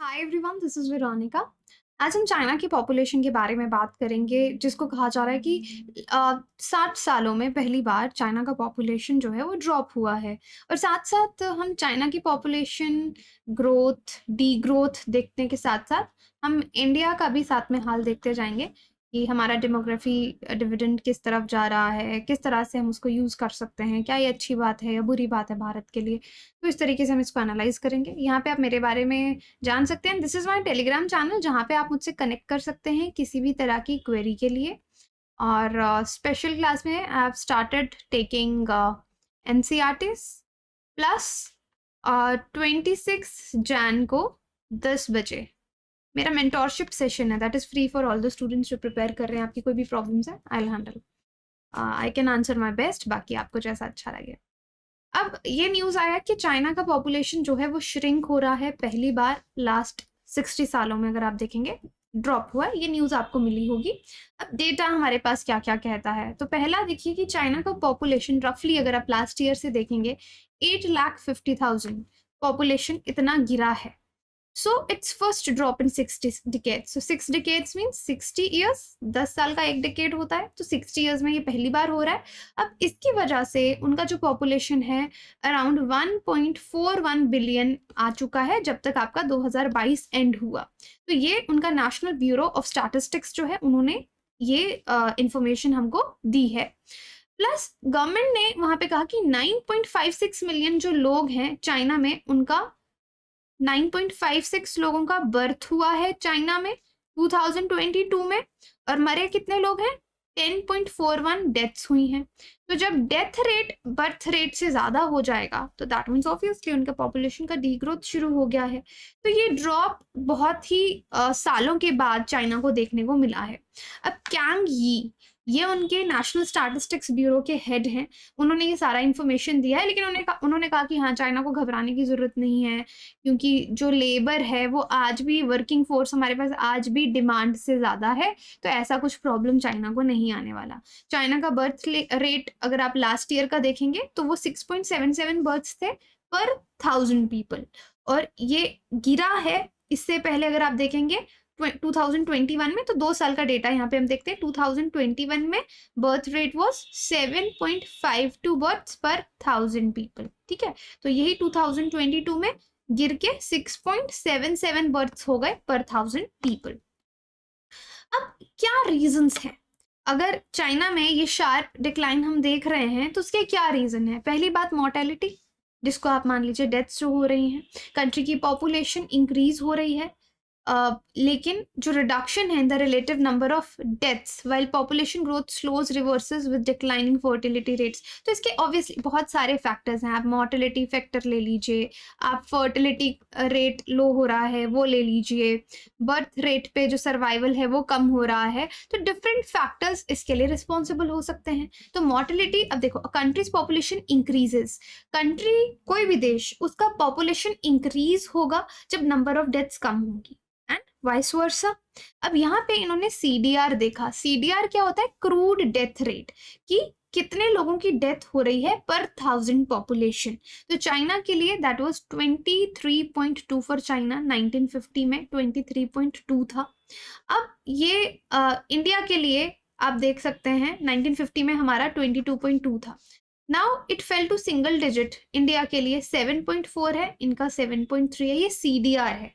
Hi everyone, this is Veronica. आज हम China की पॉपुलेशन के बारे में बात करेंगे, जिसको कहा जा रहा है कि 60 सालों में पहली बार चाइना का पॉपुलेशन जो है वो ड्रॉप हुआ है। और साथ-साथ हम चाइना की पॉपुलेशन ग्रोथ, डीग्रोथ देखने के साथ-साथ हम इंडिया का भी साथ में हाल देखते जाएँगे कि हमारा डेमोग्राफी डिविडेंड किस तरफ जा रहा है, किस तरह से हम उसको यूज़ कर सकते हैं, क्या ये अच्छी बात है या बुरी बात है भारत के लिए। तो इस तरीके से हम इसको एनालाइज़ करेंगे। यहाँ पे आप मेरे बारे में जान सकते हैं। This is my Telegram channel, जहाँ पे आप मुझसे कनेक्ट कर सकते हैं किसी भी तरह की क्वेरी के लिए। और स्पेशल क्लास में I have started taking NCERTs plus 26 Jain को 10 बजे मेरा मेंटोरशिप सेशन है, that is free for all the students जो प्रिपेयर कर रहे हैं। आपकी कोई भी प्रॉब्लम्स है, I will handle, I can answer my best, बाकी आपको जैसा अच्छा लगे। अब ये न्यूज़ आया कि चाइना का पॉपुलेशन जो है वो श्रिंक हो रहा है, पहली बार लास्ट 60 सालों में अगर आप देखेंगे ड्रॉप हुआ है। ये न्यूज़ आपको मिली होगी। अब डेटा हमारे पास क्या-क्या कहता है, तो पहला देखिए कि चाइना का पॉपुलेशन रफली अगर आप लास्ट ईयर से देखेंगे 8,50,000 पॉपुलेशन इतना गिरा है। So its first drop in 60 decades. So 6 decades means 60 years. 10 साल का एक डेकेड होता है, तो 60 years में ये पहली बार हो रहा है। अब इसकी वजह से उनका जो पॉपुलेशन है अराउंड 1.41 बिलियन आ चुका है जब तक आपका 2022 एंड हुआ। तो ये उनका नेशनल ब्यूरो ऑफ स्टैटिस्टिक्स जो है उन्होंने ये इंफॉर्मेशन हमको दी है। प्लस गवर्नमेंट ने वहां पे कहा कि 9.56 मिलियन जो लोग हैं चाइना में, उनका 9.56 लोगों का बर्थ हुआ है चाइना में 2022 में, और मरे कितने लोग हैं? 10.41 डेथ्स हुई हैं। तो जब डेथ रेट बर्थ रेट से ज़्यादा हो जाएगा तो दैट मीन्स ऑब्वियसली उनका पॉपुलेशन का डीग्रोथ शुरू हो गया है। तो ये ड्रॉप बहुत ही सालों के बाद चाइना को देखने को मिला है। अब कैंग यी, ये उनके नेशनल स्टैटिस्टिक्स ब्यूरो के हेड हैं, उन्होंने ये सारा इन्फॉर्मेशन दिया है, लेकिन उन्होंने कहा कि हाँ, चाइना को घबराने की ज़रूरत नहीं है, क्योंकि जो लेबर है वो आज भी, वर्किंग फोर्स हमारे पास आज भी डिमांड से ज़्यादा है, तो ऐसा कुछ प्रॉब्लम चाइना को नहीं आने वाला। चाइना का बर्थ रेट अगर आप लास्ट ईयर का देखेंगे तो वो 6.77 बर्थ्स थे पर 1000 पीपल, और ये गिरा है। इससे पहले अगर आप देखेंगे 2021 में, तो 2 साल का डेटा यहाँ पे हम देखते हैं। 2021 में बर्थ रेट वॉज 7.52 बर्थ्स पर 1000 पीपल, ठीक है। तो यही 2022 में गिर के 6.77 बर्थ्स हो गए पर 1000 पीपल। अब क्या रीजंस हैं? अगर चाइना में ये शार्प डिक्लाइन हम देख रहे हैं तो उसके क्या रीजन है? पहली बात मोर्टेलिटी, जिसको आप मान लीजिए डेथ्स जो हो रही हैं। कंट्री की पॉपुलेशन इंक्रीज हो रही है, लेकिन जो रिडक्शन है in the relative number of deaths while population growth slows reverses with declining fertility rates. तो इसके ऑब्वियसली बहुत सारे फैक्टर्स हैं। आप मोर्टेलिटी फैक्टर ले लीजिए, आप फर्टिलिटी रेट लो हो रहा है वो ले लीजिए, बर्थ रेट पे जो सर्वाइवल है वो कम हो रहा है, तो डिफरेंट फैक्टर्स इसके लिए रिस्पॉन्सिबल हो सकते हैं। तो मोर्टेलिटी, अब देखो, कंट्रीज पॉपुलेशन इंक्रीजेस, कंट्री कोई भी देश, उसका पॉपुलेशन इंक्रीज होगा जब नंबर ऑफ डेथ्स कम होंगी, एंड वाइस वर्सा। अब यहाँ पे इन्होंने सीडीआर देखा। सीडीआर क्या होता है? क्रूड डेथ रेट, कि कितने लोगों की डेथ हो रही है पर 1000 पॉपुलेशन। तो चाइना के लिए दैट वाज 23.2 फॉर चाइना। 1950 में 23.2 था। अब ये इंडिया के लिए आप देख सकते हैं 1950 में हमारा 22.2 था। Now it fell to single digit. India के लिए 7.4 है, इनका 7.3 है। ये सीडीआर है,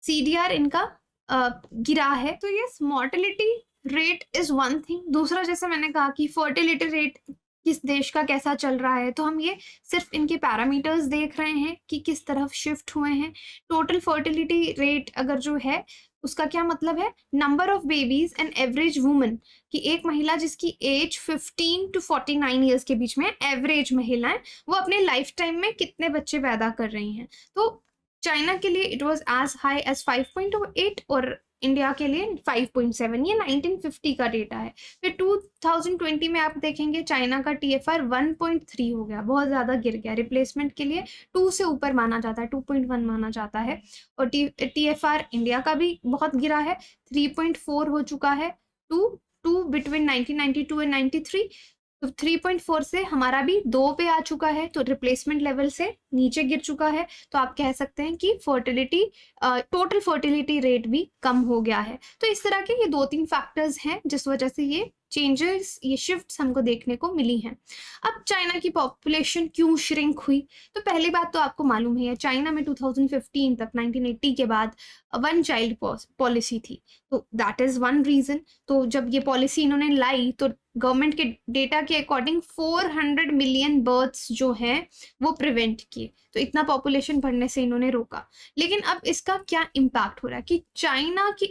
सीडीआर इनका गिरा है। तो ये mortality rate is one thing. दूसरा, जैसे मैंने कहा कि फर्टिलिटी रेट किस देश का कैसा चल रहा है, तो हम ये सिर्फ इनके पैरामीटर्स देख रहे हैं कि किस तरफ शिफ्ट हुए हैं। टोटल फर्टिलिटी रेट अगर जो है उसका क्या मतलब है? Number of babies and average woman, कि एक महिला जिसकी एज 15 टू 49 ईयर्स के बीच में, एवरेज महिलाएं, वो अपने लाइफ टाइम में कितने बच्चे पैदा कर रही हैं। तो चाइना के लिए it was as high as 5.8 और इंडिया के लिए 5.7। ये 1950 का डेटा है। फिर 2020 में आप देखेंगे चाइना का TFR 1.3 हो गया, बहुत ज़्यादा गिर गया। रिप्लेसमेंट के लिए 2 से ऊपर माना जाता है, 2.1 माना जाता है। और TFR इंडिया का भी बहुत गिरा है, 3.4 हो चुका है। To between 1992 and 93। तो 3.4 से हमारा भी 2 पे आ चुका है, तो रिप्लेसमेंट लेवल से नीचे गिर चुका है। तो आप कह सकते हैं कि फर्टिलिटी टोटल फर्टिलिटी रेट भी कम हो गया है। तो इस तरह के ये 2-3 फैक्टर्स हैं जिस वजह से ये चेंजेस, ये शिफ्ट्स हमको देखने को मिली हैं। अब चाइना की पॉपुलेशन क्यों श्रिंक हुई? तो पहली बात तो आपको मालूम है चाइना में 2015 तक 1980 के बाद वन चाइल्ड पॉलिसी थी, तो दैट इज वन रीजन। तो जब ये पॉलिसी इन्होंने लाई तो गवर्नमेंट के डेटा के अकॉर्डिंग 400 मिलियन बर्थ्स जो हैं वो प्रिवेंट किए, तो इतना पॉपुलेशन बढ़ने से इन्होंने रोका। लेकिन अब इसका क्या इम्पैक्ट हो रहा है कि चाइना की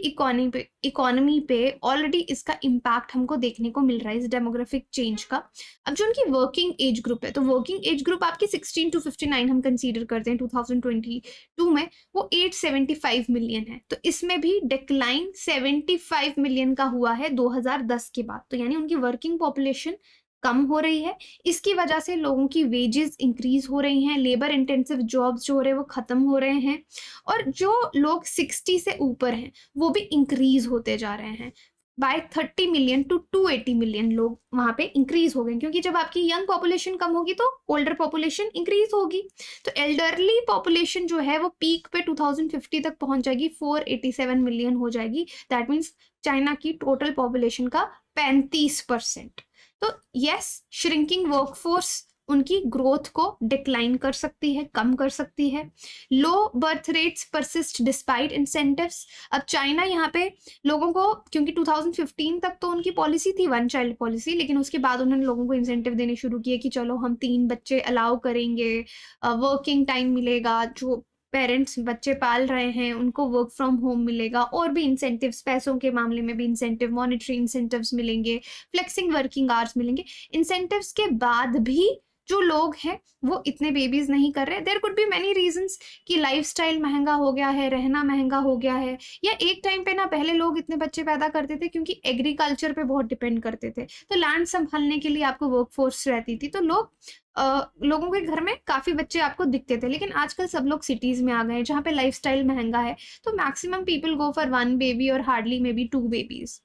इकोनॉमी पे ऑलरेडी इसका इम्पैक्ट हमको देखने को मिल रहा है, इस डेमोग्राफिक चेंज का। अब जो उनकी वर्किंग एज ग्रुप है, तो वर्किंग एज ग्रुप आपकी 16 to 59 हम कंसीडर करते हैं 2022 में, वो 875 मिलियन है। तो इसमें भी डिक्लाइन 75 मिलियन का हुआ है 2010 के बाद। तो यानी उनकी वर्किंग पॉपुलेशन कम हो रही है। इसकी वजह से लोगों की वेजेस इंक्रीज हो रही हैं, लेबर इंटेंसिव जॉब्स जो हो रहे हैं वो खत्म हो रहे हैं, और जो लोग 60 से ऊपर हैं वो भी इंक्रीज होते जा रहे हैं। बाय 30 मिलियन टू 280 मिलियन लोग वहां पे इंक्रीज हो गए, क्योंकि जब आपकी यंग पॉपुलेशन कम होगी तो ओल्डर पॉपुलेशन इंक्रीज होगी। तो एल्डरली पॉपुलेशन जो है वो पीक पे 2050 तक पहुंच जाएगी, 487 मिलियन हो जाएगी। दैट मीन्स चाइना की टोटल पॉपुलेशन का 35%। तो यस, श्रिंकिंग वर्कफोर्स उनकी ग्रोथ को डिक्लाइन कर सकती है, कम कर सकती है। Low birth rates persist despite incentives. अब चाइना यहाँ पे लोगों को, क्योंकि 2015 तक तो उनकी पॉलिसी थी वन चाइल्ड पॉलिसी, लेकिन उसके बाद उन्होंने लोगों को इंसेंटिव देने शुरू किए कि चलो हम 3 बच्चे अलाउ करेंगे, वर्किंग टाइम मिलेगा, जो पेरेंट्स बच्चे पाल रहे हैं उनको वर्क फ्रॉम होम मिलेगा, और भी इंसेंटिव्स, पैसों के मामले में भी इंसेंटिव, मॉनेटरी इंसेंटिव्स मिलेंगे, फ्लेक्सिंग वर्किंग आवर्स मिलेंगे। इंसेंटिव्स के बाद भी जो लोग हैं वो इतने बेबीज नहीं कर रहे। There could be many reasons कि लाइफस्टाइल महंगा हो गया है, रहना महंगा हो गया है, या एक टाइम पे ना पहले लोग इतने बच्चे पैदा करते थे क्योंकि एग्रीकल्चर पे बहुत डिपेंड करते थे, तो लैंड संभालने के लिए आपको वर्कफोर्स रहती थी, तो लोगों के घर में काफी बच्चे आपको दिखते थे। लेकिन आजकल सब लोग सिटीज में आ गए हैं जहाँ पे लाइफस्टाइल महंगा है, तो maximum people go for 1 baby और हार्डली मे बी 2 बेबीज।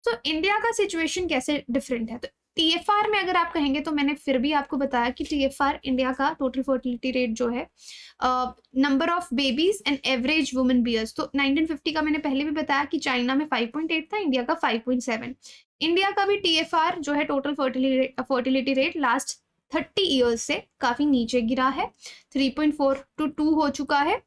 तो इंडिया का सिचुएशन कैसे डिफरेंट है? तो टीएफआर में अगर आप कहेंगे तो मैंने फिर भी आपको बताया कि टीएफआर इंडिया का टोटल फर्टिलिटी रेट जो है, number of babies and average women bears, तो 1950 का मैंने पहले भी बताया कि चाइना में 5.8 था, इंडिया का 5.7। इंडिया का भी टीएफआर जो है total fertility rate last 30 years से काफी नीचे गिरा है, 3.4 to 2 हो चुका है।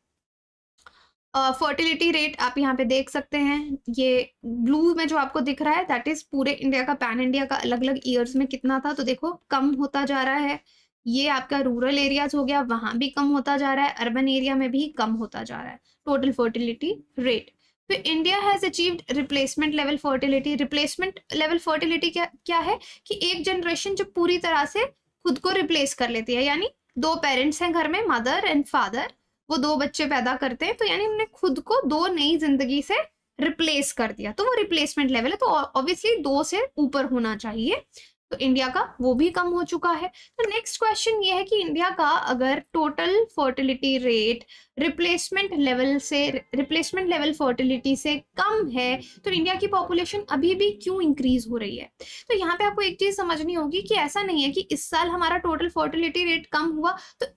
फर्टिलिटी रेट आप यहाँ पे देख सकते हैं, ये ब्लू में जो आपको दिख रहा है दैट इज पूरे इंडिया का, पैन इंडिया का अलग अलग ईयर्स में कितना था। तो देखो कम होता जा रहा है, ये आपका रूरल एरियाज हो गया, वहां भी कम होता जा रहा है, अर्बन एरिया में भी कम होता जा रहा है टोटल फर्टिलिटी रेट। तो India has achieved replacement level fertility. Replacement level fertility क्या है कि एक जनरेशन जब पूरी तरह से खुद को रिप्लेस कर लेती है, यानी 2 पेरेंट्स हैं घर में, मदर एंड फादर, वो 2 बच्चे पैदा करते हैं, तो यानी उन्होंने खुद को 2 नई जिंदगी से रिप्लेस कर दिया, तो वो रिप्लेसमेंट लेवल है। तो ऑब्वियसली 2 से ऊपर होना चाहिए, तो इंडिया का वो भी कम हो चुका है। तो नेक्स्ट क्वेश्चन ये है कि इंडिया का अगर total fertility rate replacement level fertility से कम है, तो इंडिया की पॉपुलेशन अभी भी क्यों इंक्रीज हो रही है? तो यहाँ पे आपको एक चीज समझनी होगी कि ऐसा नहीं है कि इस साल हमारा टोटल फर्टिलिटी रेट कम हुआ तो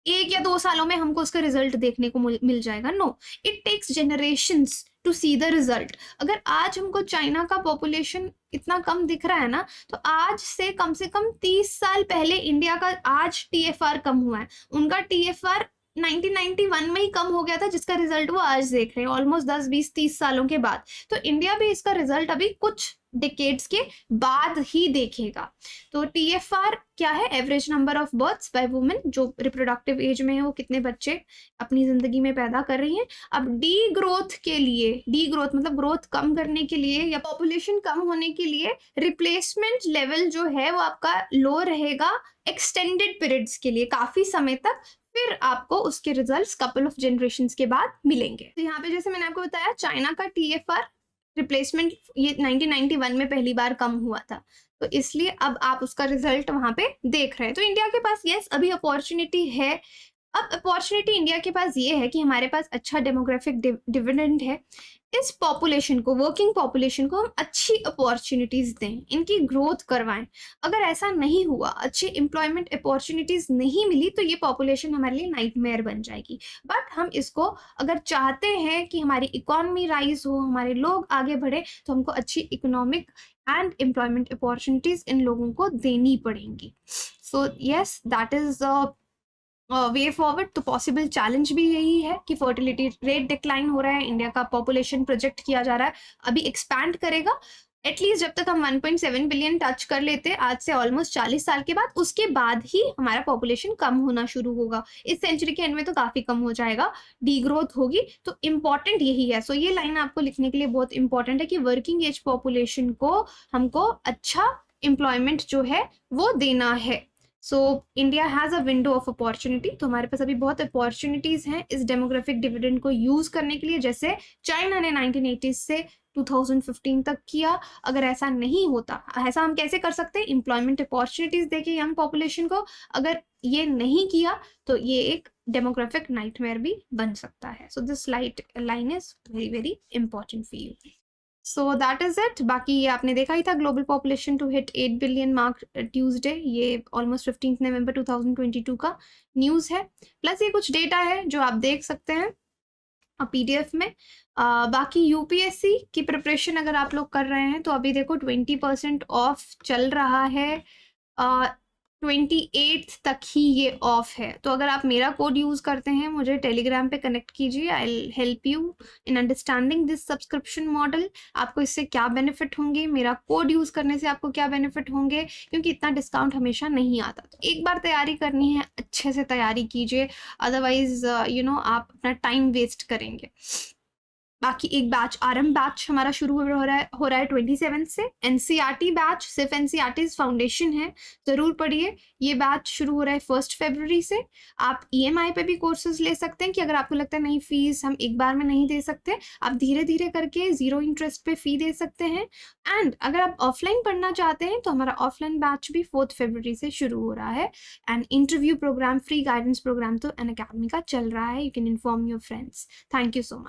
1 या 2 सालों में हमको उसका रिजल्ट देखने को मिल जाएगा। No, it takes generations to see the result. अगर आज हमको चाइना का पॉपुलेशन इतना कम दिख रहा है ना, तो आज से कम 30 साल पहले इंडिया का आज टीएफआर कम हुआ है। उनका टीएफआर 1991 में ही कम हो गया था, जिसका रिजल्ट वो आज देख रहे हैं, ऑलमोस्ट 10, 20, 30 सालों के बाद। तो इंडिया भी इसका रिजल्ट अभी कुछ डिकेड्स के बाद ही देखेगा। तो टीएफआर क्या है? Average number of births by women, जो रिप्रोडक्टिव एज में है वो कितने बच्चे अपनी जिंदगी में पैदा कर रही हैं। अब डी ग्रोथ के लिए, डी ग्रोथ मतलब ग्रोथ कम करने के लिए या पॉपुलेशन कम होने के लिए रिप्लेसमेंट लेवल जो है वो आपका लो रहेगा एक्सटेंडेड पीरियड्स के लिए, काफी समय तक, फिर आपको उसके रिजल्ट्स कपल ऑफ जनरेशंस के बाद मिलेंगे। तो यहाँ पे जैसे मैंने आपको बताया, चाइना का टीएफआर रिप्लेसमेंट ये 1991 में पहली बार कम हुआ था, तो इसलिए अब आप उसका रिजल्ट वहां पे देख रहे हैं। तो इंडिया के पास यस अभी अपॉर्चुनिटी है अब अपॉर्चुनिटी इंडिया के पास ये है कि हमारे पास अच्छा डेमोग्राफिक डिविडेंड है। इस पॉपुलेशन को, वर्किंग पॉपुलेशन को हम अच्छी अपॉर्चुनिटीज दें, इनकी ग्रोथ करवाएं। अगर ऐसा नहीं हुआ, अच्छी एम्प्लॉयमेंट अपॉर्चुनिटीज नहीं मिली, तो ये पॉपुलेशन हमारे लिए नाइटमेयर बन जाएगी। बट हम इसको अगर चाहते हैं कि हमारी इकोनॉमी राइज हो, हमारे लोग आगे बढ़े, तो हमको अच्छी economic and employment opportunities in लोगों को देनी पड़ेंगी। So yes, that is way forward. तो पॉसिबल चैलेंज भी यही है कि फर्टिलिटी रेट डिक्लाइन हो रहा है, इंडिया का पॉपुलेशन प्रोजेक्ट किया जा रहा है अभी एक्सपैंड करेगा, एटलीस्ट जब तक हम 1.7 बिलियन टच कर लेते आज से ऑलमोस्ट 40 साल के बाद, उसके बाद ही हमारा पॉपुलेशन कम होना शुरू होगा। इस सेंचुरी के एंड में तो काफी कम हो जाएगा, डी ग्रोथ होगी। तो इम्पॉर्टेंट यही है। सो ये लाइन आपको लिखने के लिए बहुत इंपॉर्टेंट है कि वर्किंग एज पॉपुलेशन को हमको अच्छा एम्प्लॉयमेंट जो है वो देना है। So India has a window of opportunity. तो हमारे पास अभी बहुत अपॉर्चुनिटीज हैं इस डेमोग्राफिक डिविडेंड को यूज करने के लिए, जैसे चाइना ने 1980 से 2015 तक किया। अगर ऐसा नहीं होता, ऐसा हम कैसे कर सकते हैं? एम्प्लॉयमेंट अपॉर्चुनिटीज देके यंग पॉपुलेशन को। अगर ये नहीं किया तो ये एक डेमोग्राफिक नाइटमेयर भी बन सकता है। So this line is very very important for you. So that is it. बाकी ये आपने देखा ही था, global population to hit 8 billion mark Tuesday, ये ऑलमोस्ट 15 नवंबर 2022 का न्यूज़ है। प्लस ये कुछ डेटा है जो आप देख सकते हैं PDF में। बाकी यूपीएससी की प्रिपरेशन अगर आप लोग कर रहे हैं तो अभी देखो 20% ऑफ चल रहा है, 28 तक ही ये ऑफ है। तो अगर आप मेरा कोड यूज़ करते हैं, मुझे टेलीग्राम पे कनेक्ट कीजिए, I will help you in understanding this subscription model. आपको इससे क्या बेनिफिट होंगे, मेरा कोड यूज़ करने से आपको क्या बेनिफिट होंगे, क्योंकि इतना डिस्काउंट हमेशा नहीं आता। तो एक बार तैयारी करनी है, अच्छे से तैयारी कीजिए, अदरवाइज आप अपना टाइम वेस्ट करेंगे। बाकी एक बैच, आरएम बैच हमारा शुरू हो रहा है 27 से। एनसीईआरटी बैच, सिर्फ एनसीईआरटी फाउंडेशन है, जरूर पढ़िए। ये बैच शुरू हो रहा है 1 फरवरी से। आप EMI पे भी कोर्सेज ले सकते हैं कि अगर आपको लगता है नहीं फीस हम एक बार में नहीं दे सकते, आप धीरे धीरे करके 0 इंटरेस्ट पे फी दे सकते हैं। एंड अगर आप ऑफलाइन पढ़ना चाहते हैं तो हमारा ऑफलाइन बैच भी 4 फरवरी से शुरू हो रहा है। And interview program, free guidance program तो अनअकैडमी का चल रहा है। You can inform your friends. Thank you so much.